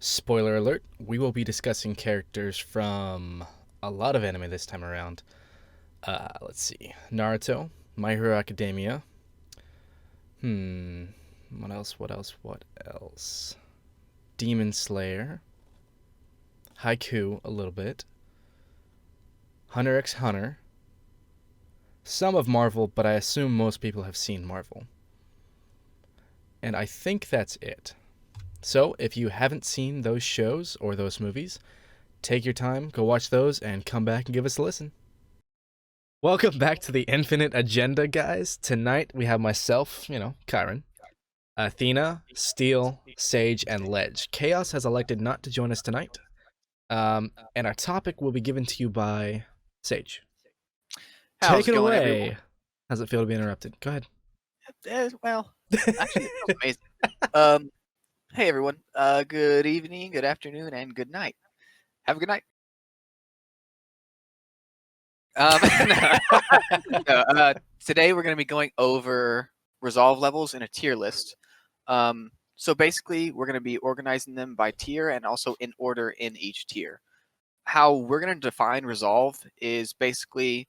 Spoiler alert, we will be discussing characters from a lot of anime this time around. Let's see. Naruto, My Hero Academia. Hmm. What else? Demon Slayer. Haiku, a little bit. Hunter x Hunter. Some of Marvel, but I assume most people have seen Marvel. And I think that's it. So, if you haven't seen those shows or those movies, take your time, go watch those, and come back and give us a listen. Welcome back to the Infinite Agenda, guys. Tonight we have myself, Kyran, Athena, Steel, Sage, and Ledge. Chaos has elected not to join us tonight. And our topic will be given to you by Sage. How's Take it going, away. everyone? How's it feel to be interrupted? Go ahead. Actually, it feels amazing. Hey, everyone. Good evening, good afternoon, and good night. Have a good night. Today we're going to be going over resolve levels in a tier list. So basically, we're going to be organizing them by tier and also in order in each tier. How we're going to define resolve is basically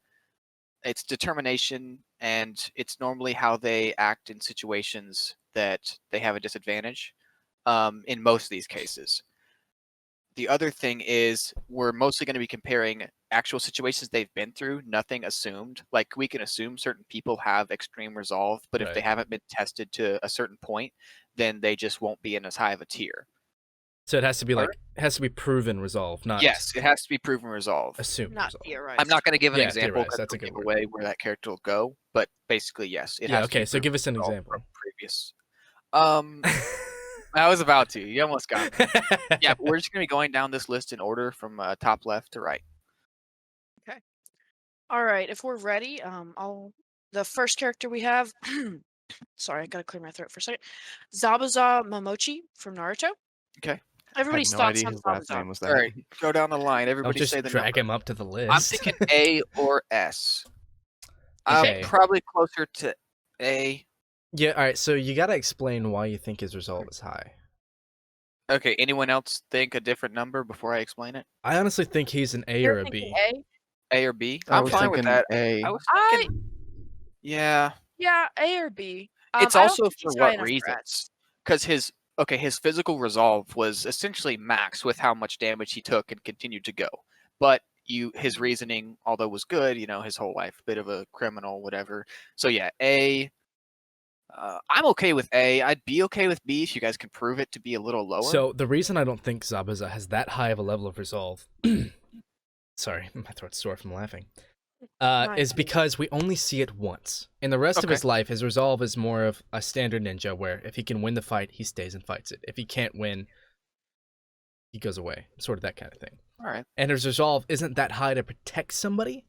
it's determination, and it's normally how they act in situations that they have a disadvantage in most of these cases. The other thing is we're mostly going to be comparing actual situations they've been through, nothing assumed. Like, we can assume certain people have extreme resolve, but if they Right. haven't been tested to a certain point, then they just won't be in as high of a tier. So it has to be proven resolve, not Yes, it has to be proven resolve. assumed Not resolve. theorized. I'm not going to give an Yeah, example theorized. because That's a it'll good give word. away where that character will go, but basically, yes, it Yeah, has to okay, be so give us an resolved example. from previous. I was about to. You almost got me. Yeah, but we're just going to be going down this list in order from top left to right. All right, if we're ready, the first character we have. Sorry, I gotta clear my throat for a second. Zabuza Momochi from Naruto. Okay. Everybody's no thoughts idea on his last Zabuza. name was All that. right, go down the line. Don't Everybody just say the drag number. him up to the list. I'm thinking A or S. Okay. I'm probably closer to A. Yeah, alright, so you gotta explain why you think his resolve is high. Okay, anyone else think a different number before I explain it? I honestly think he's an A You're or a thinking B. A? A or B? I I'm was fine with thinking that. A. I was I thinking, yeah. yeah, A or B. It's I don't also think for he's high what enough for reasons? S. Because his physical resolve was essentially max with how much damage he took and continued to go. But his reasoning, although was good, his whole life, bit of a criminal, whatever. So yeah, A. I'm okay with A. I'd be okay with B if you guys can prove it to be a little lower. So the reason I don't think Zabuza has that high of a level of resolve, sorry, my throat's sore from laughing, is because we only see it once. In the rest of his life, his resolve is more of a standard ninja where if he can win the fight, he stays and fights it. If he can't win, he goes away. Sort of that kind of thing. All right. And his resolve isn't that high to protect somebody.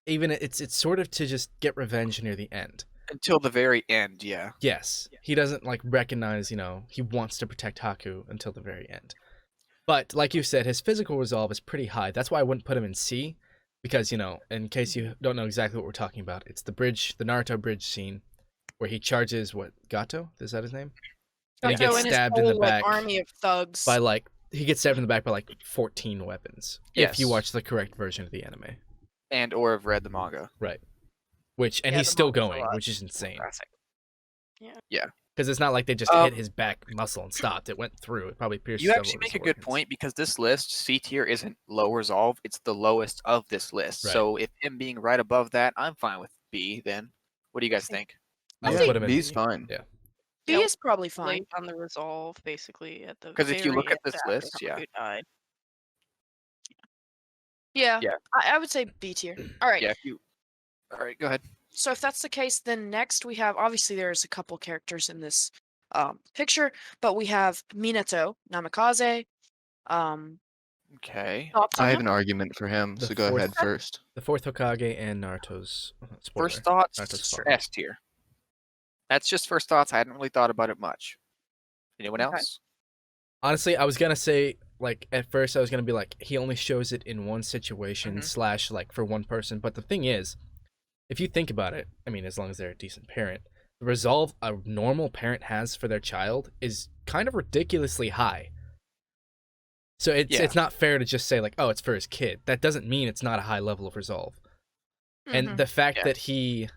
Even it's sort of to just get revenge near the end. Until the very end, yeah. Yes. He doesn't recognize, he wants to protect Haku until the very end. But like you said, his physical resolve is pretty high. That's why I wouldn't put him in C. Because, in case you don't know exactly what we're talking about, it's the Naruto bridge scene where he charges Gato? Is that his name? And he Gato gets and his stabbed in the whole, back army of thugs. by he gets stabbed in the back by 14 weapons. Yes. If you watch the correct version of the anime. And or have read the manga. Right. And Yeah, he's the still manga's a going, lot which is insane. graphic. Yeah. Because it's not like they just hit his back muscle and stopped. It went through. It probably pierced. You several actually of his make a good organs. point because this list, C tier, isn't low resolve. It's the lowest of this list. Right. So if him being right above that, I'm fine with B then. What do you guys think? I would Yeah, put him in B's B. fine. Yeah. B is probably fine. Late on the resolve, basically at the. Because if you very look at end this after list, yeah. Haku died. Yeah. Yeah. I would say B tier. All right. Yeah. All right, go ahead. So if that's the case, then next we have, obviously there's a couple characters in this picture, but we have Minato Namikaze. Okay. Thoughts on I have him? an argument for him, The so go ahead fourth- first. The fourth Hokage and Naruto's spoiler. First thoughts, Naruto's father. S tier. That's just first thoughts. I hadn't really thought about it much. Anyone Okay. else? Honestly, I was gonna say at first I was gonna be he only shows it in one situation Mhm. / for one person. But the thing is, if you think about it, I mean, as long as they're a decent parent, the resolve a normal parent has for their child is kind of ridiculously high. So it's Yeah. it's not fair to just say like, oh, it's for his kid. That doesn't mean it's not a high level of resolve. And Mhm. the fact Yeah. that he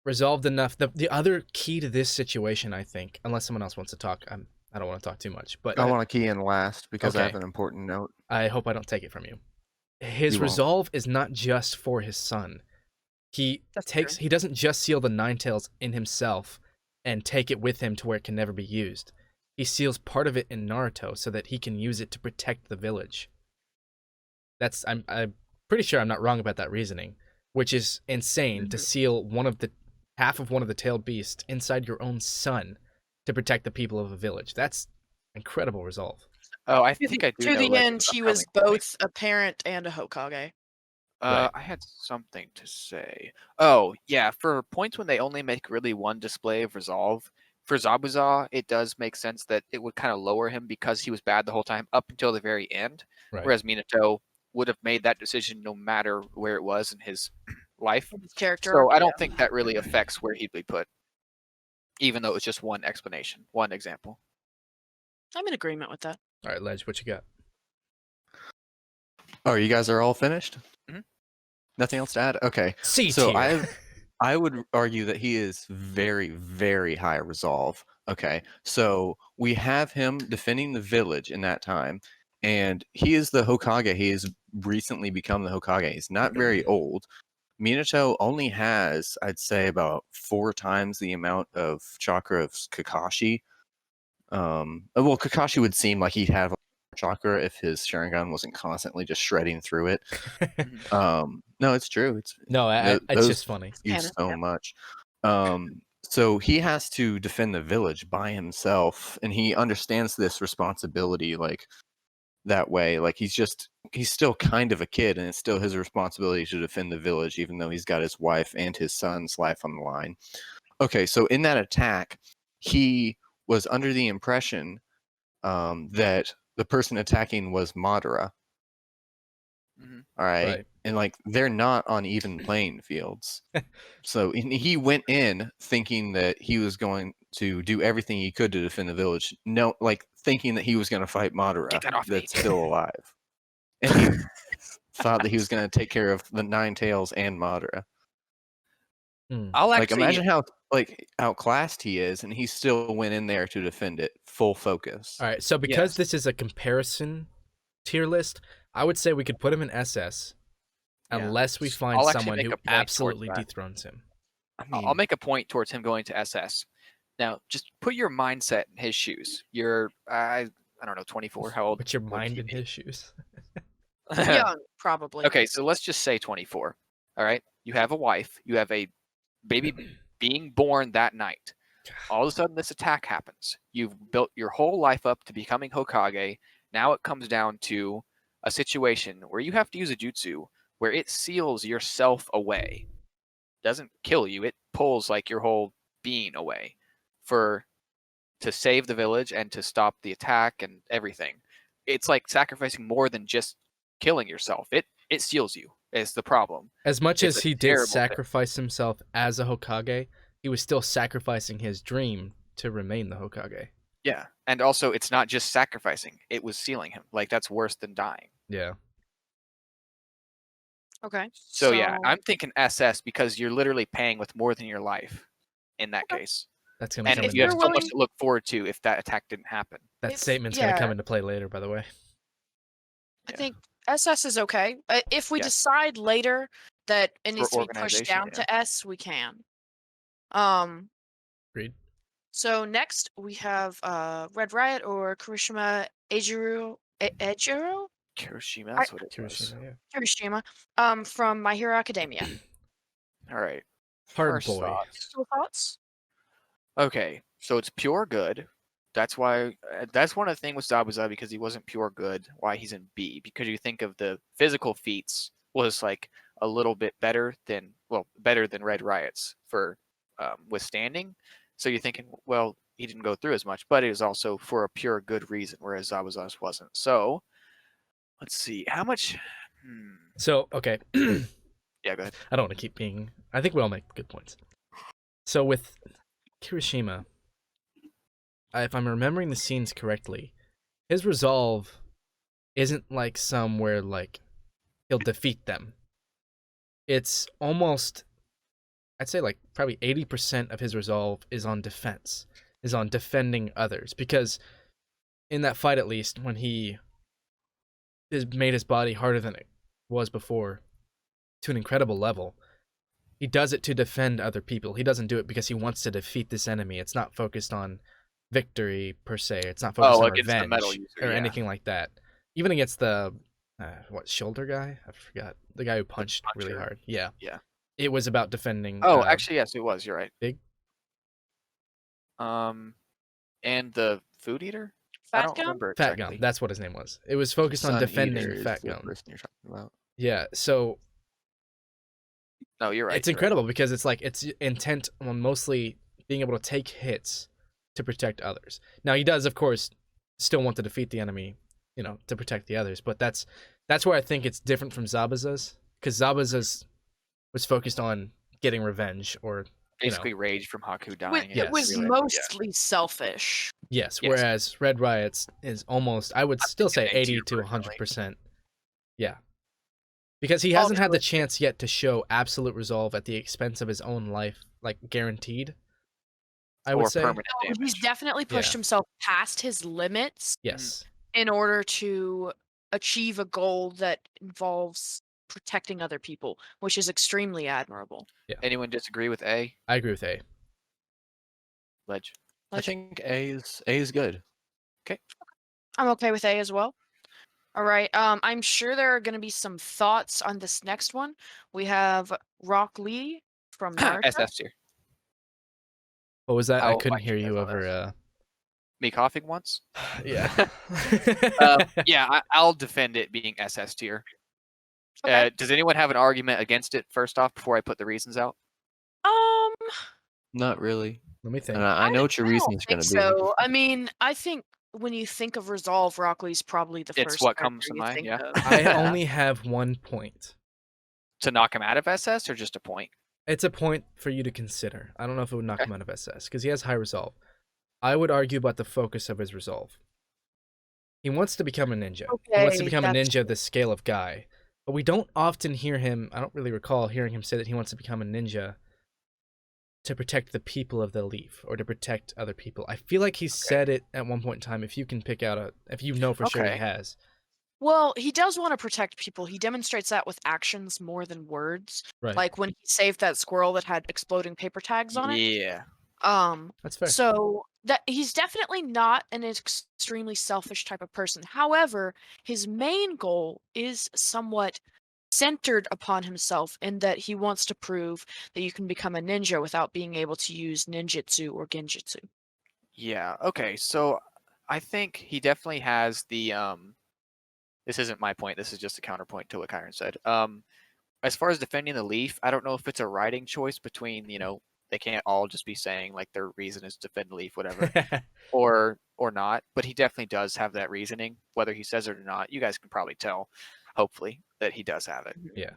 resolved enough. The other key to this situation, I think, unless someone else wants to talk, I don't want to talk too much. But I want to key in last because I have Okay. an important note. I hope I don't take it from you. His You won't. resolve is not just for his son. He That's takes. true. He doesn't just seal the Nine Tails in himself and take it with him to where it can never be used. He seals part of it in Naruto so that he can use it to protect the village. I'm pretty sure I'm not wrong about that reasoning, which is insane to seal half of one of the tailed beasts inside your own son to protect the people of a village. That's incredible resolve. Oh, I To think the, I do to know. the end, Legend's he was upcoming point. both a parent and a Hokage. Right. I had something to say. Oh, yeah, for points when they only make really one display of resolve, for Zabuza, it does make sense that it would kind of lower him because he was bad the whole time up until the very end. Right. Whereas Minato would have made that decision no matter where it was in his life. His character. So arc, I yeah. don't think that really affects where he'd be put, even though it was just one explanation, one example. I'm in agreement with that. All right, Ledge, what you got? Oh, you guys are all finished? Mhm. Nothing else to add? Okay. C So tier. I would argue that he is very, very high resolve. Okay. So we have him defending the village in that time, and he is the Hokage. He has recently become the Hokage. He's not very old. Minato only has, I'd say, about 4 times the amount of chakra of Kakashi. Well, Kakashi would seem like he'd have chakra if his Sharingan wasn't constantly just shredding through it. No, it's true. It's No, it's those just funny. use Canon, so yeah. much. So he has to defend the village by himself, and he understands this responsibility like that way. Like he's still kind of a kid, and it's still his responsibility to defend the village, even though he's got his wife and his son's life on the line. Okay, so in that attack, he was under the impression that the person attacking was Madara. Mhm. All right. Right. And like they're not on even playing fields. So he went in thinking that he was going to do everything he could to defend the village. No, like thinking that he was going to fight Madara Get that off me. that's still alive. And he thought that he was going to take care of the Nine Tails and Madara. I'll Like actually imagine how like outclassed he is, and he still went in there to defend it full focus. All right, so because Yes. this is a comparison tier list, I would say we could put him in SS Yeah. unless we find I'll actually someone make who a point towards absolutely that. dethrones him. I I'll mean, make a point towards him going to SS. Now, just put your mindset in his shoes. You're, I don't know, 24. How old? Put your would mind he in be? his shoes. Young, probably. Okay, so let's just say 24. All right, you have a wife. You have a baby being born that night. All of a sudden, this attack happens. You've built your whole life up to becoming Hokage. Now it comes down to a situation where you have to use a jutsu where it seals yourself away. Doesn't kill you. It pulls like your whole being away to save the village and to stop the attack and everything. It's like sacrificing more than just killing yourself. It seals you. Is the problem. As much It's as a he did terrible thing. sacrifice himself as a Hokage, he was still sacrificing his dream to remain the Hokage. Yeah, and also it's not just sacrificing; it was sealing him. Like that's worse than dying. Yeah. Okay. So yeah, I'm thinking SS because you're literally paying with more than your life in that Okay. case. That's gonna And come if into you have you're so much willing- to look forward to if that attack didn't happen. that if- statement's yeah. gonna come into play later, by the way. I Yeah. think SS is okay. If we Yes. decide later that it needs to be pushed organization, down yeah. to S, we can. Um. Agreed. So next we have Red Riot or Kirishima Ejiro. Ejiro? Hiroshima, that's what it was. Kirishima, yeah. Kirishima. From My Hero Academia. All right. Hard First boy. thoughts. Your thoughts? Okay, so it's pure good. That's why that's one of the things with Zabuza because he wasn't pure good. Why he's in B because you think of the physical feats was like a little bit better than Red Riot's for withstanding. So you're thinking, well, he didn't go through as much, but it was also for a pure good reason, whereas Zabuza's wasn't. So let's see how much. So, okay. Yeah, go ahead. I don't want to keep being. I think we all make good points. So with Kirishima, if I'm remembering the scenes correctly, his resolve isn't like some where like he'll defeat them. It's almost, I'd say like probably 80% of his resolve is on defense, is on defending others. Because in that fight, at least, when he made his body harder than it was before to an incredible level, he does it to defend other people. He doesn't do it because he wants to defeat this enemy. It's not focused on victory per se. It's not focused on against the metal revenge user, or yeah. anything like that. Even against the shoulder guy? I forgot. The guy who punched really puncher. hard. Yeah. Yeah. It was about defending. Oh, actually, yes, it was. You're right. Big. And the food eater. I Fat don't Gum? remember Fat exactly. Gum. That's what his name was. It was focused on Sun defending Eater is Fat the Gum. person you're talking about. Yeah. So No, you're right. it's you're right. incredible because it's like it's intent on mostly being able to take hits to protect others. Now he does, of course, still want to defeat the enemy, to protect the others. But that's where I think it's different from Zabuza's, because Zabuza's was focused on getting revenge, or Basically, rage from Haku dying. Yes. It was really- mostly selfish. yes. Yes. Whereas Red Riot's is almost, I would still say thinking A 80 tier to personally. 100%. Yeah. Because he hasn't had the Altruistic. chance yet to show absolute resolve at the expense of his own life, like guaranteed. I would or say. permanent No, damage. he's definitely pushed Yeah. himself past his limits Yes. in order to achieve a goal that involves protecting other people, which is extremely admirable. Anyone disagree with A? I agree with A. Ledge. I think A is good. I'm okay with A as well. All right. I'm sure there are going to be some thoughts on this next one. We have Rock Lee from Naruto. SF tier. What was that? I I'll couldn't fight hear you you guys on over. Me coughing once. Yeah. Yeah, I'll defend it being SS tier. Okay. Does anyone have an argument against it first off before I put the reasons out? Not really. Let me think. And I know what your I reason don't is going think to be. so. I mean, I think when you think of Resolve, Rock Lee's probably the It's first what character comes to you mind, think yeah. of. I only have 1 point. To knock him out of SS or just a point? It's a point for you to consider. I don't know if it would knock Okay. him out of SS, because he has high resolve. I would argue about the focus of his resolve. He wants to become a ninja. He wants to Okay, become a that's ninja of this scale of guy. But we don't often hear him, I don't really recall hearing him say that he wants to become a ninja to protect the people of the Leaf, or to protect other people. I feel like he said it at one point in time, if you can pick out if you know for sure he Okay. has. Well, he does want to protect people. He demonstrates that with actions more than words. Right. Like when he saved that squirrel that had exploding paper tags on it. Yeah. That's fair. So that he's definitely not an extremely selfish type of person. However, his main goal is somewhat centered upon himself in that he wants to prove that you can become a ninja without being able to use ninjutsu or genjutsu. Yeah. Okay. So I think he definitely has the this isn't my point, this is just a counterpoint to what Kyran said. As far as defending the Leaf, I don't know if it's a writing choice between, they can't all just be saying like their reason is to defend the Leaf, whatever. or not, but he definitely does have that reasoning, whether he says it or not. You guys can probably tell, hopefully, that he does have it. Yeah.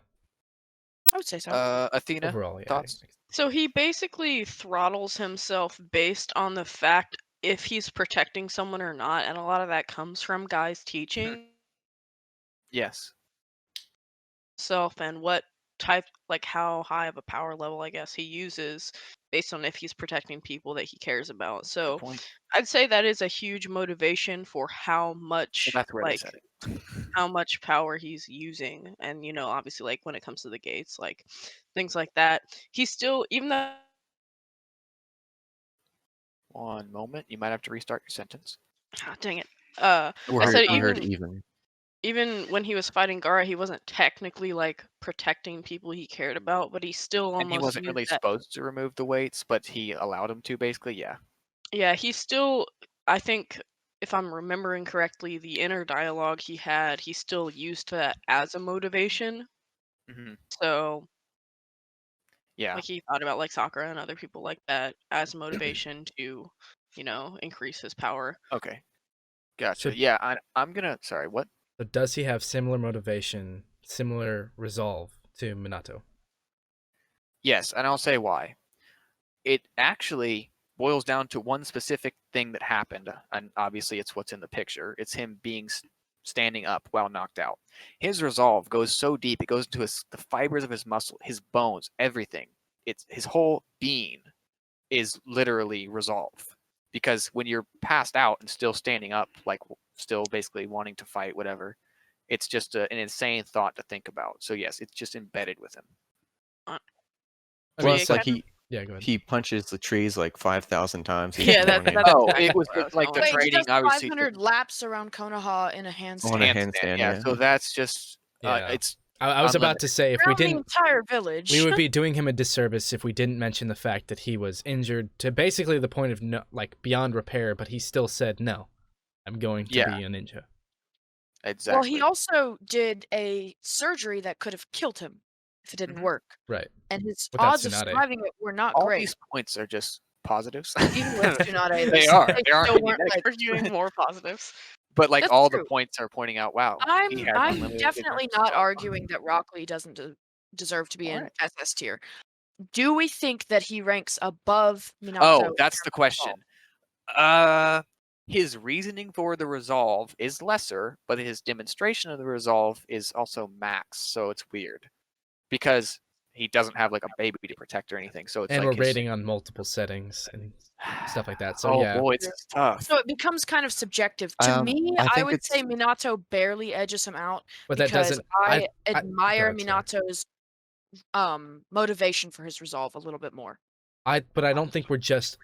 I would say so. Athena, Overall, yeah. thoughts? So he basically throttles himself based on the fact if he's protecting someone or not, and a lot of that comes from guys teaching Yes. himself and what type, like how high of a power level, I guess, he uses based on if he's protecting people that he cares about. Good So point. I'd say that is a huge motivation for how much, Well, that's where they like, said it. how much power he's using. And, obviously, like when it comes to the gates, like things like that, he's still, even though One moment, you might have to restart your sentence. ah, dang it. We I heard, said we heard even even. even when he was fighting Gara, he wasn't technically like protecting people he cared about, but he still And he almost wasn't used really that. supposed to remove the weights, but he allowed him to, basically. Yeah. Yeah, he still, I think, if I'm remembering correctly, the inner dialogue he had, he still used that as a motivation. hmm So, Yeah. like, he thought about like Sakura and other people like that as motivation to, increase his power. Okay. Gotcha. So- Yeah, I'm gonna. Sorry, what? But does he have similar motivation, similar resolve to Minato? Yes, and I'll say why. It actually boils down to one specific thing that happened, and obviously it's what's in the picture. It's him being standing up while knocked out. His resolve goes so deep; it goes into the fibers of his muscle, his bones, everything. It's his whole being is literally resolve. Because when you're passed out and still standing up, like still basically wanting to fight, whatever, it's just an insane thought to think about. So yes, it's just embedded with him. I mean, Yeah, Plus, like kind yeah, go ahead. he punches the trees like 5,000 times each Yeah, that's morning that's Oh, exactly it was where I was like going the with Wait, it. he training, does obviously. 500 laps around Konoha in a handstand. On a Handstand, handstand, yeah. yeah. So that's just Yeah. it's I was about to say if we Around the didn't, entire village. we would be doing him a disservice if we didn't mention the fact that he was injured to basically the point of no, like beyond repair, but he still said no. I'm going to Yeah. be a ninja. exactly. Well, he also did a surgery that could have killed him if it didn't Mhm. work. Right. And his Without odds of Tsunade. surviving it were not all great. these points are just positives. Even with Tsunade, they are. they They aren't still any weren't like. Arguing more positives. But like That's all true. the points are pointing out, wow, he has I'm unlimited definitely ignorance. not arguing that Rock Lee doesn't deserve to be in Alright. SS tier. Do we think that he ranks above Minato? Oh, in that's terms the of question. resolve? His reasoning for the resolve is lesser, but his demonstration of the resolve is also max. So it's weird because he doesn't have like a baby to protect or anything. So it's And like we're his- rating on multiple settings and stuff like that. So oh yeah, boy, it's tough. So it becomes kind of subjective. To me, I I think would say it's- Minato barely edges him out but that because doesn't. I go admire ahead, sorry. Minato's motivation for his resolve a little bit more. But I don't think we're just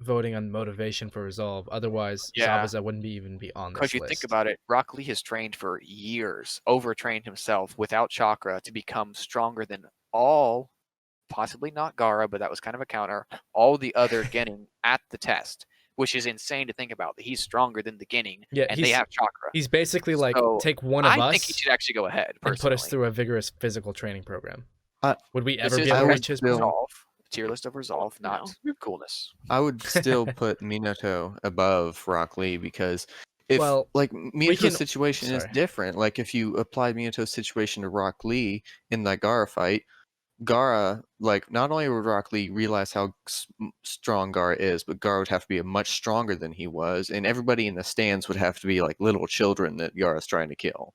voting on motivation for resolve. Otherwise, Yeah. Zabuza wouldn't even be on this Because you list. think about it, Rock Lee has trained for years, overtrained himself without chakra to become stronger than all, possibly not Gaara, but that was kind of a counter, all the other Genin at the test, which is insane to think about. That he's stronger than the Genin, Yeah, and they have chakra. He's basically like So, take one of I us think he should actually go ahead, and put us personally. through a vigorous physical training program. I- Would we This ever is be able to I would reach his still- point? resolve, tier list of resolve, not coolness. I would still put Minato above Rock Lee because if Well, like Minato's can- situation is sorry. different. Like if you applied Minato's situation to Rock Lee in that Gaara fight, Gaara, like not only would Rock Lee realize how strong Gaara is, but Gaara would have to be much stronger than he was, and everybody in the stands would have to be like little children that Gaara's trying to kill.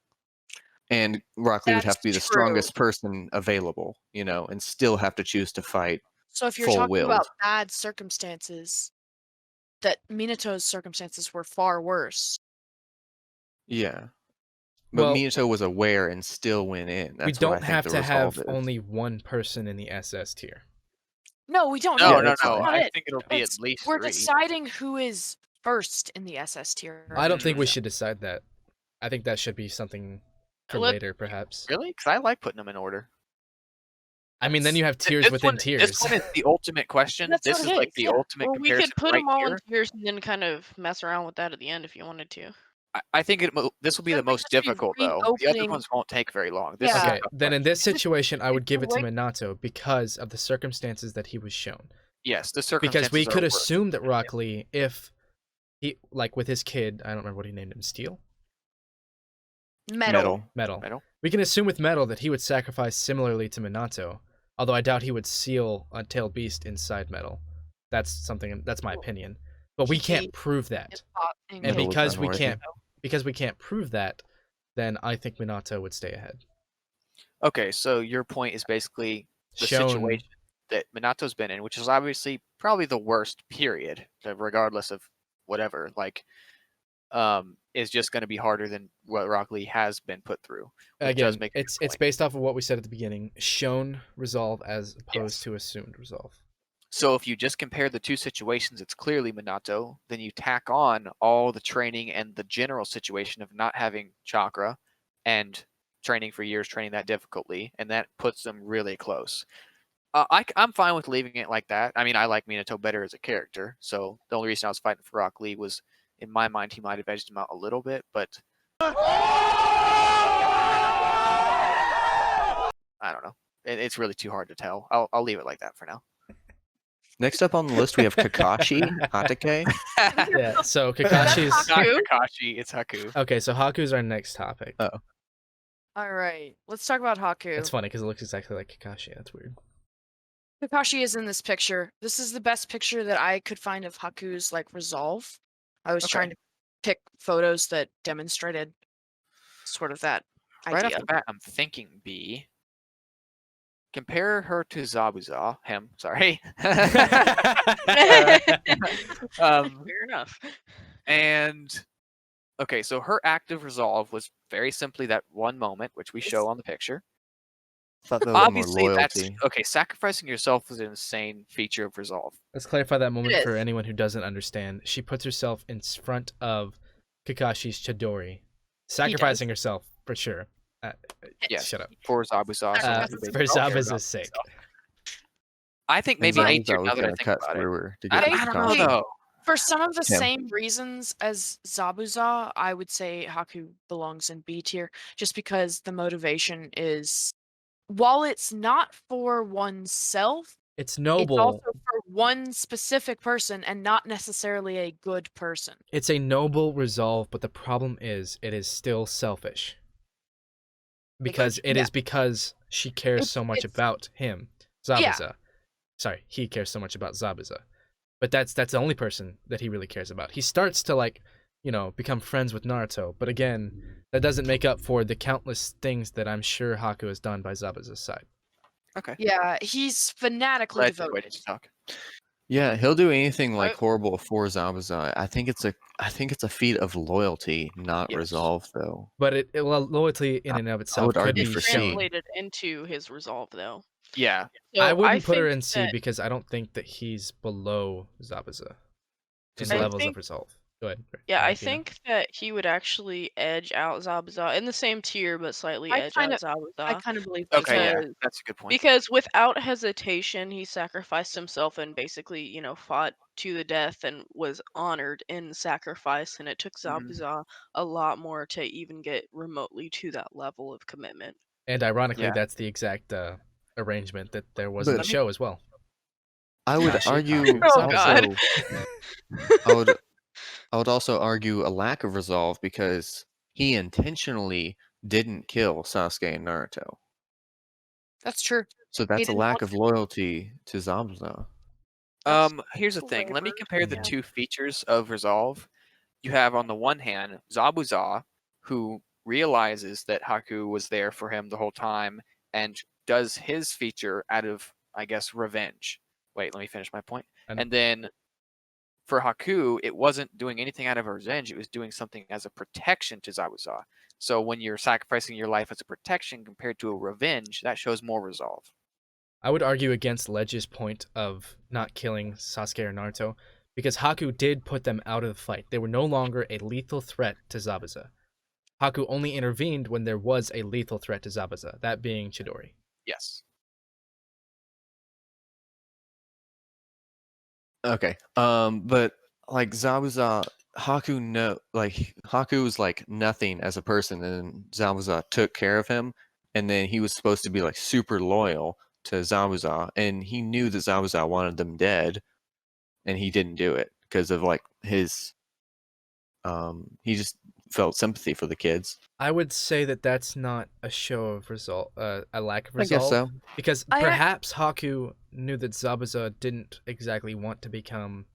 And Rock Lee would have to be the That's true. strongest person available, you know, and still have to choose to fight. So if you're talking Full-willed. about bad circumstances, that Minato's circumstances were far worse. Yeah. But Well, Minato was aware and still went in. That's we what I don't think have the to have resolve is. only one person in the SS tier. No, we don't. No, know. no, that's no. fine. I It- think it'll be it's- at least We're 3. deciding who is first in the SS tier. I don't think we Mhm. should decide that. I think that should be something for Let- later, perhaps. Really? Because I like putting them in order. I mean, then you have tiers This within one, tiers. This one is the ultimate question. That's This what is it like is, the yeah. ultimate Or we comparison could put right them all here. in tiers and then kind of mess around with that at the end if you wanted to. I think this will be So the we most just be difficult, though. The other reopening- ones won't take very long. This is Yeah. a Okay, tough then in question. this situation, I would give it to Wait. Minato because of the circumstances that he was shown. Yes, the circumstances Because we are could worse. assume that Rock Lee, if he, like with his kid, I don't remember what he named him, Steel? Metal. Metal. We can assume with Metal that he would sacrifice similarly to Minato, although I doubt he would seal a tailed beast inside Metal. That's my opinion. But we can't He- prove that. And Metal was because we unworthy. can't prove that, then I think Minato would stay ahead. Okay, so your point is basically the Shown situation that Minato's been in, which is obviously probably the worst period, regardless of whatever. Like, is just going to be harder than what Rock Lee has been put through. Which does again, make a good it's point. based off of what we said at the beginning. Shown resolve as opposed Yes. to assumed resolve. So if you just compare the two situations, it's clearly Minato. Then you tack on all the training and the general situation of not having chakra and training for years, training that difficultly, and that puts them really close. I'm fine with leaving it like that. I mean, I like Minato better as a character, so the only reason I was fighting for Rock Lee was, in my mind, he might have edged him out a little bit, but I don't know. It's really too hard to tell. I'll leave it like that for now. Next up on the list, we have Kakashi Hatake. Yeah. So Kakashi's It's not Haku? Kakashi, it's Haku. okay. So Haku's our next topic. Oh. All right, let's talk about Haku. It's funny because it looks exactly like Kakashi. That's weird. Kakashi is in this picture. This is the best picture that I could find of Haku's like resolve. I was Okay. trying to pick photos that demonstrated sort of that Right off idea. the bat, I'm thinking B. Compare her to Zabuza. Sorry. um, Fair enough. and okay, so her active resolve was very simply that one moment, which we show on the picture. Thought that was more Obviously, that's loyalty. okay. Sacrificing yourself is an insane feature of resolve. Let's clarify that moment It for is. anyone who doesn't understand. She puts herself in front of Kakashi's Chidori, sacrificing herself for sure. Yes, Shut up. for Zabuza. Sacrifices For Zabuza's sake. I think And maybe A tier Zabuza was now that I gonna think cut about it. through her to I, get I I don't know Basically- though. For some of the Him. same reasons as Zabuza, I would say Haku belongs in B tier, just because the motivation is, while it's not for oneself, It's it's noble. also for one specific person and not necessarily a good person. It's a noble resolve, but the problem is it is still selfish. Because it is because she cares so much it's- about him, Zabuza. Sorry, he cares so much about Zabuza. But that's the only person that he really cares about. He starts to become friends with Naruto, but again, that doesn't make up for the countless things that I'm sure Haku has done by Zabuza's side. Okay. Yeah, he's fanatically Glad you waited devoted. to talk. Yeah, he'll do anything like I- horrible for Zabuza. I think it's a feat of loyalty, not Yes. resolve, though. But loyalty in and of itself would could argue be for C. shown. Translated into his resolve, though. Yeah. So I wouldn't put her think in C that- because I don't think that he's below Zabuza in I levels of think- resolve. Go ahead. Yeah, I Pina. think that he would actually edge out Zabuza in the same tier, but slightly I edge kinda- out I Zabuza. kind of believe that. Okay. Yeah. Because- That's a good point. Because without hesitation, he sacrificed himself and basically, fought to the death and was honored in sacrifice. And it took Mhm. Zabuza a lot more to even get remotely to that level of commitment. And ironically, Yeah. that's the exact arrangement that there was in But- the show as well. I would Kashi, argue Haku, Oh, also. God. I would also argue a lack of resolve because he intentionally didn't kill Sasuke and Naruto. That's true. So that's a didn't lack want of loyalty to Zabuza. Here's the thing. Let me flavor, compare the yeah. two features of resolve. You have on the one hand Zabuza, who realizes that Haku was there for him the whole time and does his feature out of, I guess, revenge. Wait, let me finish my point. And then for Haku, it wasn't doing anything out of revenge. It was doing something as a protection to Zabuza. So when you're sacrificing your life as a protection compared to a revenge, that shows more resolve. I would argue against Ledge's point of not killing Sasuke or Naruto because Haku did put them out of the fight. They were no longer a lethal threat to Zabuza. Haku only intervened when there was a lethal threat to Zabuza, that being Chidori. Yes. Okay. But like Zabuza, Haku was like nothing as a person, and Zabuza took care of him, and then he was supposed to be like super loyal to Zabuza, and he knew that Zabuza wanted them dead, and he didn't do it because of like his. He just felt sympathy for the kids. I would say that that's not a show of a lack of I resolve. guess so. Because I- perhaps Haku knew that Zabuza didn't exactly want to become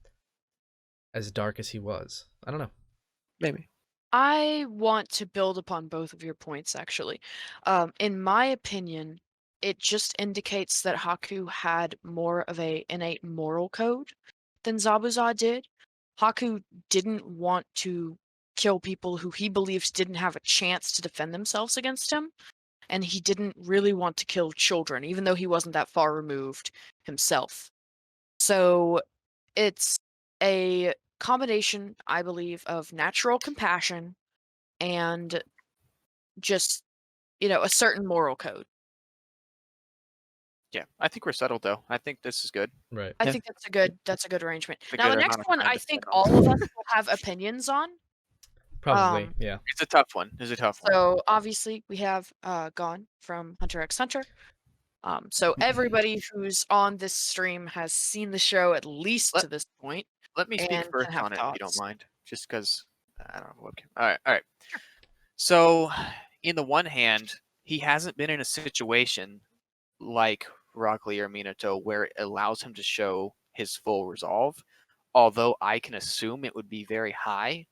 as dark as he was. I don't know. Maybe. I want to build upon both of your points, actually. In my opinion, it just indicates that Haku had more of a innate moral code than Zabuza did. Haku didn't want to kill people who he believes didn't have a chance to defend themselves against him, and he didn't really want to kill children, even though he wasn't that far removed himself. So it's a combination, I believe, of natural compassion and just, a certain moral code. Yeah. I think we're settled though. I think this is good. Right. I Yeah. think that's a good arrangement. It's a Now, the good next amount of one, time I to think spend on. all of us will have opinions on. Probably, yeah. It's a tough one. It's a tough one. So obviously, we have Gon from Hunter x Hunter. So everybody who's on this stream has seen the show at least to this point. Let me speak and first can have on it if you don't thoughts. mind, just because I don't have a webcam. All right. So, in the one hand, he hasn't been in a situation like Rock Lee or Minato where it allows him to show his full resolve. Although I can assume it would be very high.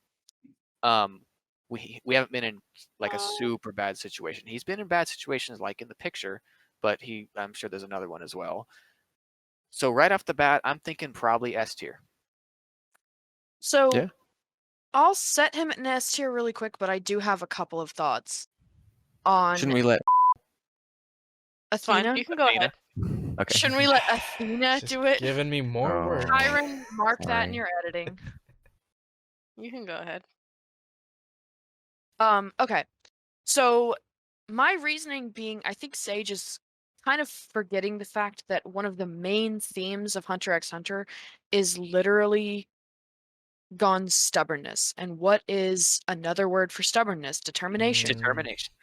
we haven't been in like a super bad situation. He's been in bad situations like in the picture, but I'm sure there's another one as well. So right off the bat, I'm thinking probably S tier. So Yeah. I'll set him in S tier really quick, but I do have a couple of thoughts on Shouldn't we let? It's fine. Athena. You can go Athena. ahead. Okay. Shouldn't we let Athena Just do it? giving me more Oh. work. Kyran, mark that in Sorry. your editing. You can go ahead. Okay. So my reasoning being, I think Sage is kind of forgetting the fact that one of the main themes of Hunter x Hunter is literally Gon's stubbornness. And what is another word for stubbornness? Determination. Determination.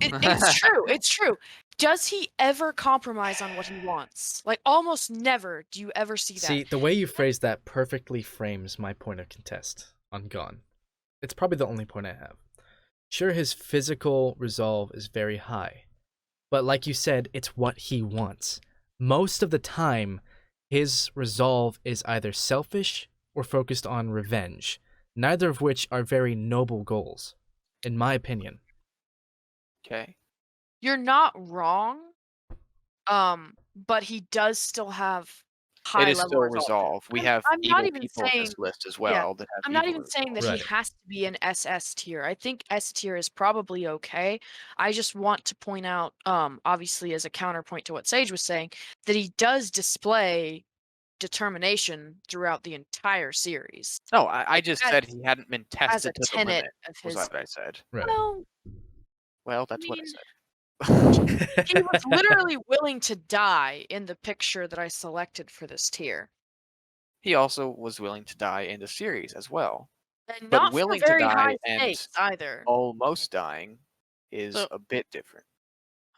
It's true. It's true. Does he ever compromise on what he wants? Like, almost never do you ever see that. See, the way you phrase that perfectly frames my point of contest on Gon. It's probably the only point I have. Sure, his physical resolve is very high, but like you said, it's what he wants. Most of the time, his resolve is either selfish or focused on revenge, neither of which are very noble goals, in my opinion. Okay. You're not wrong. But he does still have high It is level still resolve. resolve. We have I'm not evil even people in saying this list as yeah, well that have I'm not evil even saying that Right. he has to be an SS tier. I think S tier is probably okay. I just want to point out, obviously as a counterpoint to what Sage was saying, that he does display determination throughout the entire series No, I just as- said he hadn't been as a tested to the tenet limit. of Was his. what I said. Right. Well, That's what I mean, said. he was literally willing to die in the picture that I selected for this tier. He also was willing to die in the series as well. And But not for willing to very die high and stakes either. almost dying is So- a bit different.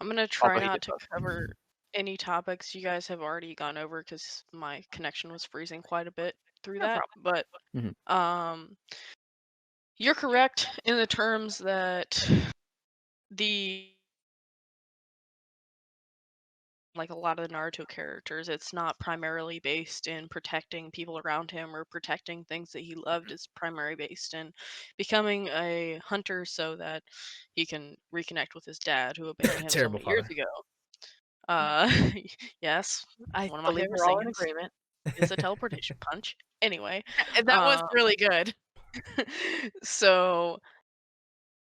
I'm gonna try Although he not did to both. cover any topics you guys have already gone over because my connection was freezing quite a bit through No that. But Mhm. you're correct in the terms that the like a lot of the Naruto characters, it's not primarily based in protecting people around him or protecting things that he loved. It's primarily based in becoming a hunter so that he can reconnect with his dad who abandoned him so Terrible many years father. ago. Yes, I one of my believe favorite we're all in scenes agreement. is a teleportation punch. Anyway, That was um, really good. so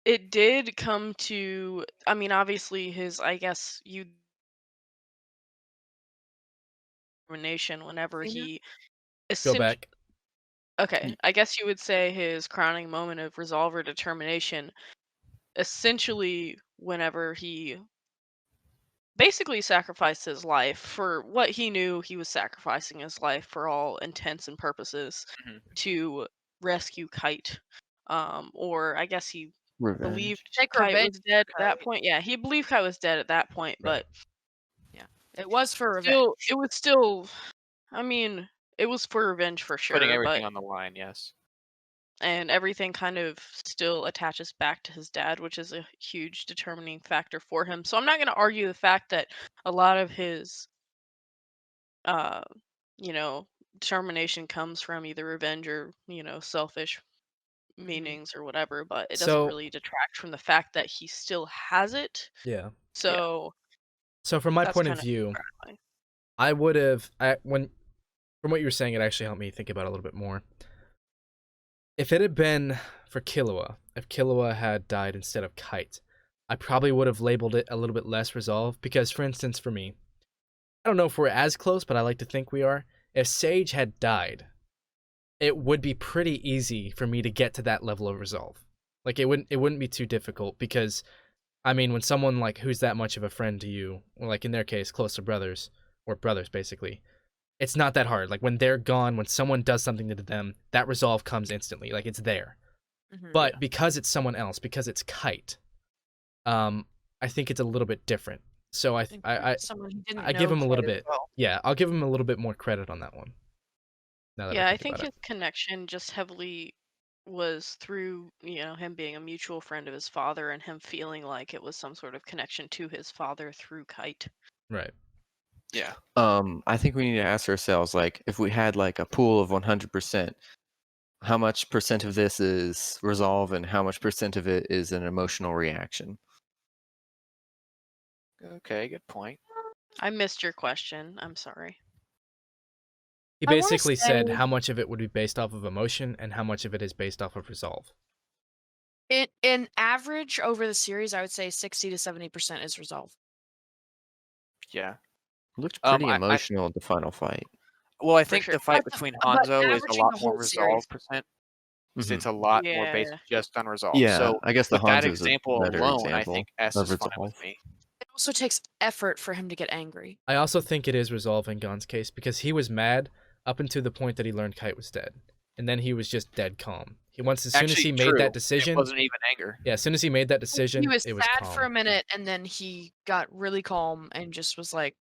it did come to, I mean, obviously his, I guess you determination whenever Athena? he Go essentially, back. okay, I guess you would say his crowning moment of resolve or determination, essentially whenever he basically sacrificed his life for what he knew he was sacrificing his life for all intents and purposes Mhm. to rescue Kite. Or I guess he Revenge. believed Take Kite revenge was dead for at that Kite. point. Yeah, he believed Kite was dead at that point, Right. but It was for revenge. still, it was still, I mean, it was for revenge for Putting sure, everything but on the line, yes. and everything kind of still attaches back to his dad, which is a huge determining factor for him. So I'm not going to argue the fact that a lot of his uh you know determination comes from either revenge or selfish meanings or whatever, but it doesn't So really detract from the fact that he still has it. yeah. So So from my that's point of kind of view, gratifying. I would have when from what you were saying, it actually helped me think about it a little bit more. If it had been for Killua, if Killua had died instead of Kite, I probably would have labeled it a little bit less resolve because, for instance, for me, I don't know if we're as close, but I like to think we are. If Sage had died, it would be pretty easy for me to get to that level of resolve. Like it wouldn't be too difficult because, I mean, when someone like who's that much of a friend to you, or like in their case, close to brothers or brothers basically, it's not that hard. Like when they're gone, when someone does something to them, that resolve comes instantly. Like it's there. Mhm. But because it's someone else, because it's Kite, I think it's a little bit different. So Someone who didn't I give know him a little quite as bit. well. Yeah, I'll give him a little bit more credit on that one. Now that Yeah, I I think think about his connection just heavily was through him being a mutual friend of his father and him feeling like it was some sort of connection to his father through Kite. it. Right. Yeah. I think we need to ask ourselves, like, if we had like a pool of 100%, how much percent of this is resolve and how much percent of it is an emotional reaction? Okay, good point. I missed your question. I'm sorry. He I wanna basically said say- how much of it would be based off of emotion and how much of it is based off of resolve. In average over the series, I would say 60 to 70% is resolve. Yeah. Looked pretty I emotional at the final fight. well, I For think sure. the fight But between but Hanzo is a averaging lot the more whole resolve series. percent. 'Cause Mhm. it's a lot more based Yeah. just on resolve. Yeah, So I guess the with that Hanzo's a example better alone, I example think S of is fine with resolve. me. It also takes effort for him to get angry. I also think it is resolve in Gon's case because he was mad up until the point that he learned Kite was dead, and then he was just dead calm. As soon as Actually, he made true. that It decision, wasn't even anger. yeah, as soon as he made that decision, He was it was sad calm. for a minute, and then he got really calm and just was like,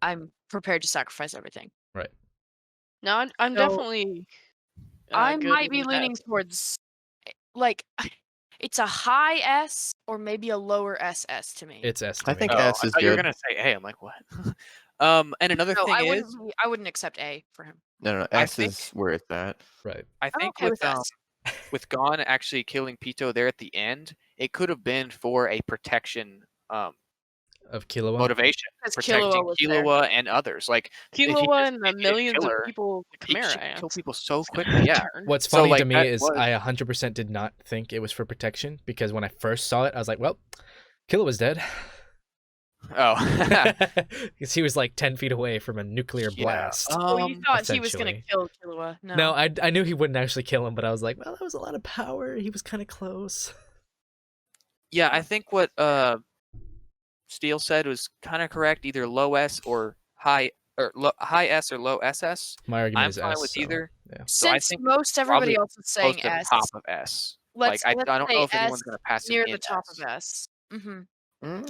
"I'm prepared to sacrifice everything." Right. No, I'm So, definitely. I good might be with that. leaning towards, like, it's a high S or maybe a lower SS to me. It's S to I me. think Oh, S I is thought you were good. gonna say A. I'm like, what? And another No, thing I wouldn't accept A for him. No, I S think- is where it's at. Right. I I'm think okay with S. with Gon actually killing Pito there at the end, it could have been for a protection Of Killua. motivation, 'Cause protecting Killua was there. Killua and others. Like if he Killua just and the didn't millions kill of her, people the he Chimera could kill ants. people so It's gonna quickly. Yeah. return. What's So, funny like, to me that is was- I 100% did not think it was for protection because when I first saw it, I was like, well, Killua was dead. Oh. Because he was like 10 feet away from a nuclear Yeah. blast. Oh, you thought he was gonna essentially. kill Killua? No. No, I knew he wouldn't actually kill him, but I was like, well, that was a lot of power. He was kind of close. Yeah, I think what Steele said was kind of correct. Either low S or high S or low SS. My argument I'm is fine S. with so, either. yeah. So I Since think most everybody probably else is close saying to the S, top of S. let's I don't know say if anyone's S gonna pass him near in the top S. of S. Mm-hmm.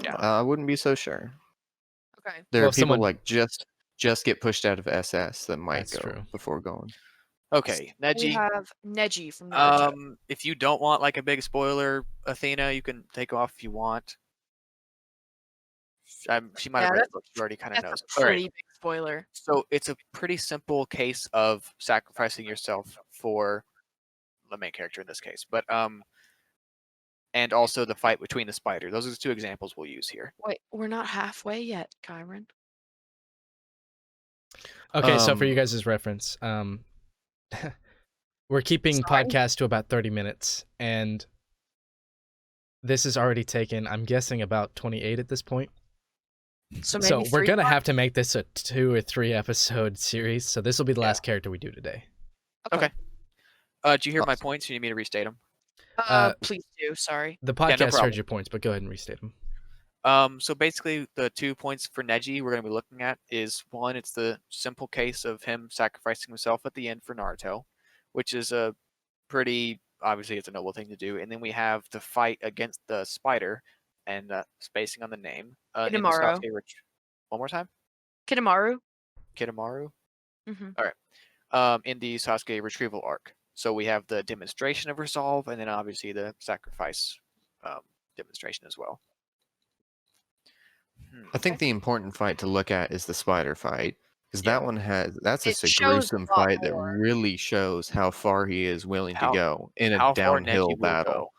Yeah. I wouldn't be so sure. Okay. There Well, are if people someone- like just get pushed out of SS that might That's go true. before going. Okay, We Neji. have Neji from Naruto. If you don't want like a big spoiler, Athena, you can take off if you want. She might have Yeah, read the book. She already kind of That's knows. a All pretty right. big spoiler. So it's a pretty simple case of sacrificing yourself for the main character in this case, but and also the fight between the spider. Those are the two examples we'll use here. Wait, we're not halfway yet, Kyran. Okay, so for you Um, guys' reference, we're keeping Sorry? podcasts to about 30 minutes, and this is already taken, I'm guessing, about 28 at this point. So So maybe we're 3 going to parts? have to make this a 2 or 3 episode series, so this will be the Yeah. last character we do today. Okay. Did you hear my Awesome. points? You need me to restate them? Please do. Sorry. The Yeah, no podcast problem. heard your points, but go ahead and restate them. So basically, the 2 points for Neji we're going to be looking at is one, it's the simple case of him sacrificing himself at the end for Naruto, which is a pretty obviously it's a noble thing to do. And then we have the fight against the spider, and spacing on the name. In the Kidomaru. Sasuke one more time. Kidomaru. Kidomaru. Mm-hmm. In the Sasuke retrieval arc. So we have the demonstration of resolve, and then obviously the sacrifice demonstration as well. I think the important fight to look at is the spider fight, because Yeah. that one that's It just a shows a gruesome lot fight that more. really shows how far he is willing How- to go in a How far downhill Neji will battle. go.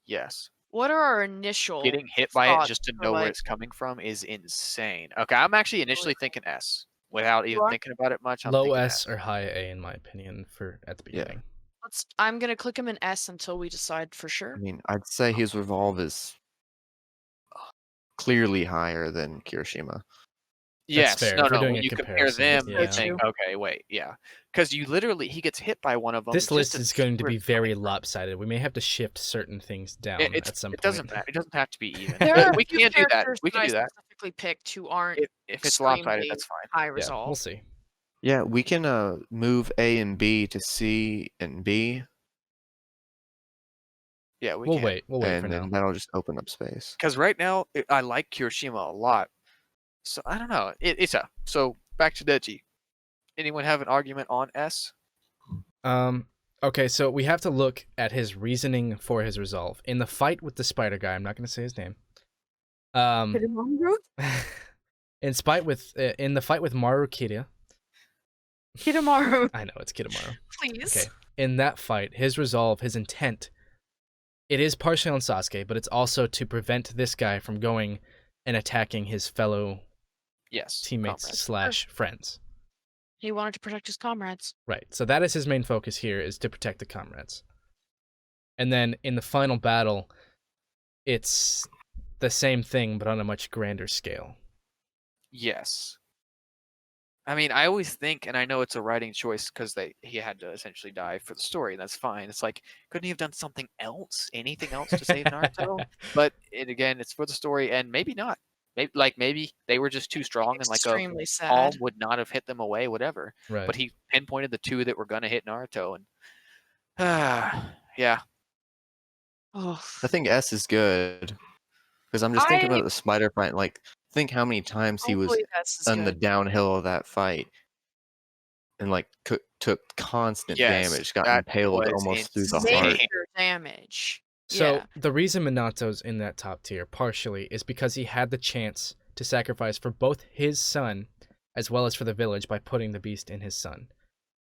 Yes. What are our initial Getting hit by it thoughts just to for, know where like- it's coming from is insane. Okay, I'm actually initially thinking S. Without You even are? thinking about it much, I'm Low thinking S or high A, in my opinion, for at the Yeah. beginning. I'm gonna click him in S until we decide for I sure. mean, I'd say his revolve is clearly higher than Kirishima. Yes, fair. no, If we're no. doing When a you compare comparison, them, yeah. you think, okay, wait, yeah, because you literally he gets hit by one of them. This just list to is see going to where be it's coming very from. lopsided. We may have to shift certain things down at some It point. doesn't matter. It doesn't have to be even. There are we a few can do that. characters We can I do that. specifically picked who aren't If it's lopsided, extremely that's fine. high Yeah, resolve. we'll see. Yeah, we can move A and B to C and B, Yeah, we We'll can. wait. We'll wait and for then now. that'll just open up space. Because right now I like Kirishima a lot. So I don't know. It's a so back to Deji. Anyone have an argument on S? Okay, so we have to look at his reasoning for his resolve. In the fight with the spider guy, I'm not going to say his name. Kidomaru? in the fight with Maru Kira, Kidomaru, I know it's Kidomaru. please. Okay. in that fight, his resolve, his intent, it is partially on Sasuke, but it's also to prevent this guy from going and attacking his fellow Yes. teammates comrades. / friends. He wanted to protect his comrades. Right. So that is his main focus here, is to protect the comrades. And then in the final battle, it's the same thing, but on a much grander scale. Yes. I mean, I always think, and I know it's a writing choice because he had to essentially die for the story, and that's fine. It's like, couldn't he have done something else, anything else to save Naruto? But again, it's for the story, and maybe not. Maybe they were just too strong, and like a Extremely palm sad. would not have hit them away, whatever. Right. But he pinpointed the two that were gonna hit Naruto, and yeah, Oh, I think S is good because I'm just thinking about the spider fight. Like, think how many times he was hopefully that's on the good. downhill of that fight, and like took constant yes, damage, got that impaled was almost through the insane. heart. Major damage. So Yeah. the reason Minato's in that top tier, partially, is because he had the chance to sacrifice for both his son as well as for the village by putting the beast in his son.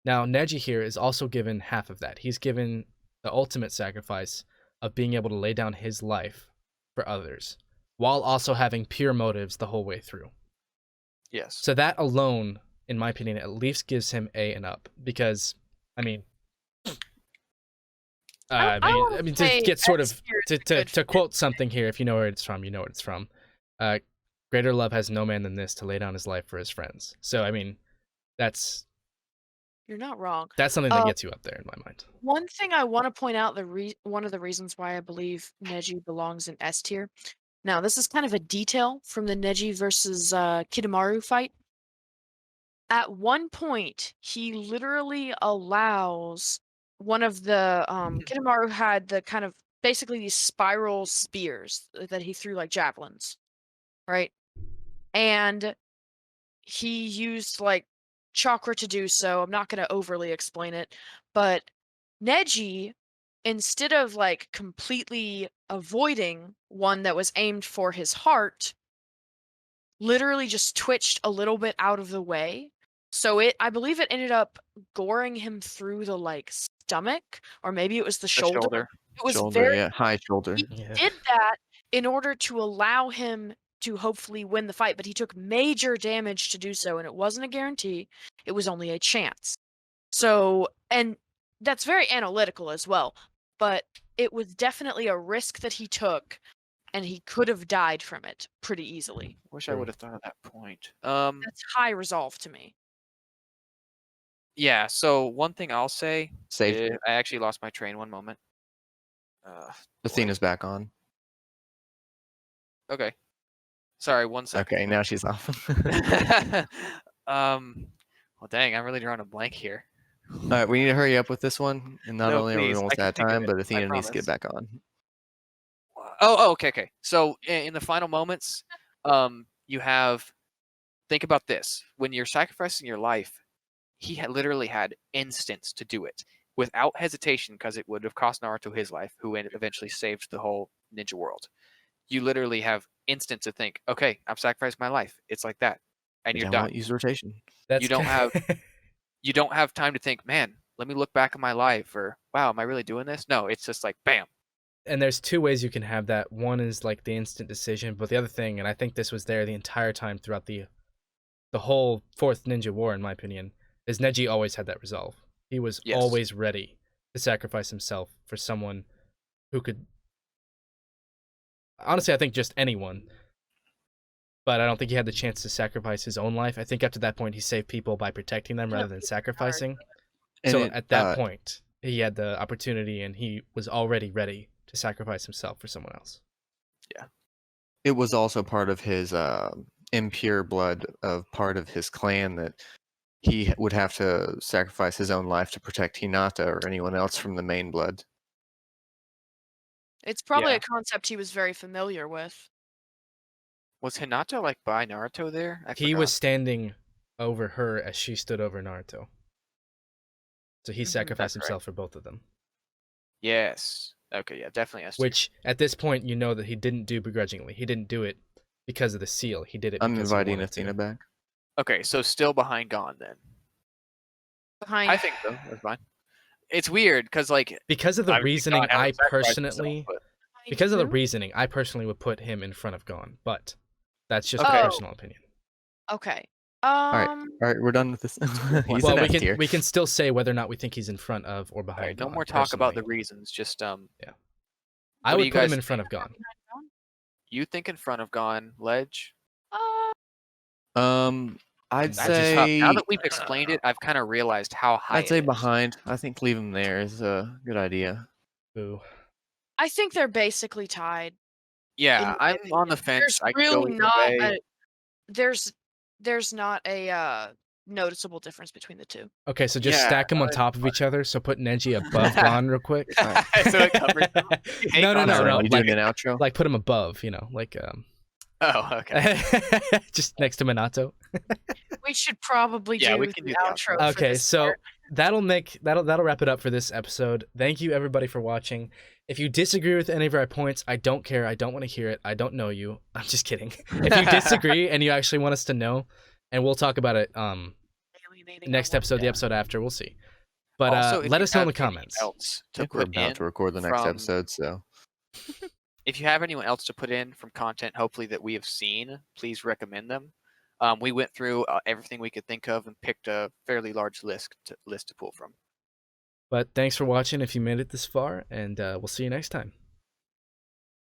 Now, Neji here is also given half of that. He's given the ultimate sacrifice of being able to lay down his life for others, while also having pure motives the whole way through. Yes. So that alone, in my opinion, at least gives him A and up, because, I mean, I wanna to say get sort S of tier is a to good quote something here, if you know where it's from, you know what it's from. Greater love has no man than this, to lay down his life for his friends. So I mean, that's You're not wrong. something that gets you up there in my mind. One thing I want to point out, one of the reasons why I believe Neji belongs in S tier. Now, this is kind of a detail from the Neji versus Kidomaru fight. At one point, he literally allows one of the Kidomaru had the kind of basically these spiral spears that he threw like javelins, right? And he used like chakra to do so. I'm not going to overly explain it, but Neji, instead of like completely avoiding one that was aimed for his heart, literally just twitched a little bit out of the way. So I believe it ended up goring him through the like stomach, or maybe it was the shoulder. It was Shoulder, very yeah, high shoulder. he Yeah. did that in order to allow him to hopefully win the fight, but he took major damage to do so, and it wasn't a guarantee. It was only a chance. So, and that's very analytical as well, but it was definitely a risk that he took, and he could have died from it pretty easily. Wish I True. would have thought of that point. That's high resolve to me. Yeah. So one thing I'll say, Save. I actually lost my train. One moment. Athena's back on. Okay. Sorry, 1 second. Okay, now she's off. Well, dang, I'm really drawing a blank here. All right, we need to hurry up with this one, and not No, only are we please, I almost can out of think of time, it, but I Athena needs to get promise. back on. Okay. So in the final moments, you have. Think about this: when you're sacrificing your life, he literally had instants to do it without hesitation, because it would have cost Naruto his life, who eventually saved the whole ninja world. You literally have instants to think, okay, I've sacrificed my life. It's like that, and Which you're I done. won't use rotation. That's You don't have you don't have time to think, man, let me look back at my life, or wow, am I really doing this? No, it's just like bam. And there's two ways you can have that. One is like the instant decision, but the other thing, and I think this was there the entire time throughout the whole Fourth Ninja War, in my opinion, is Neji always had that resolve. He was Yes. always ready to sacrifice himself for someone who could. Honestly, I think just anyone. But I don't think he had the chance to sacrifice his own life. I think up to that point, he saved people by protecting them rather than sacrificing. And So it, at that point, he had the opportunity, and he was already ready to sacrifice himself for someone else. it was also part of his impure blood of part of his clan that he would have to sacrifice his own life to protect Hinata or anyone else from the main blood. It's probably Yeah. a concept he was very familiar with. Was Hinata like by Naruto there? I He forgot. was standing over her as she stood over Naruto. So he Mhm. sacrificed That's right. himself for both of them. Yes. Okay. Yeah. Definitely. S tier. Which, at this point, you know that he didn't do begrudgingly. He didn't do it because of the seal. He did it I'm because he inviting wanted to. Athena back. Okay. So still behind Gon then. Behind I think so. That's fine. it's weird because like Because of the obviously reasoning, God hasn't I sacrificed himself, personally, but- because of the Haiku? reasoning, I personally would put him in front of Gon. But that's just Okay. my Oh. personal opinion. Okay. All right, we're done with this. He's Well, an we S can tier. we can still say whether or not we think he's in front of or All behind right, no Gon, more talk about the personally. reasons. Just I what would do put you him guys in front of Gon. You think in front of Gon, Ledge? I'd That's just tough. Now say that we've explained it, I've kind of realized how high I'd say it is. behind. I think leave him there is a good idea. Boo. I think they're basically tied. Yeah, in my I'm on the opinion. fence. There's I could go really either not way. there's not a noticeable difference between the two. Okay, so just Yeah, stack them on I- top of each other. So put Neji above Gon real quick. so it covers them. Hey, No, Gon's Kyran, no. you Like, doing an outro? like put him above. Like Oh, okay. just next to Minato. We should probably Yeah, do we can the do the outro. outro. For Okay, this so part. that'll wrap it up for this episode. Thank you everybody for watching. If you disagree with any of our points, I don't care. I don't want to hear it. I don't know you. I'm just kidding. If you disagree and you actually want us to know, and we'll talk about it Alienating next our episode, the Yeah. episode after, we'll see. But Also, if let you us know in the have anything comments. else I to think we're put about in to record the next from- episode, so If you have anyone else to put in from content, hopefully that we have seen, please recommend them. We went through everything we could think of and picked a fairly large list to pull from. But thanks for watching if you made it this far, and we'll see you next time.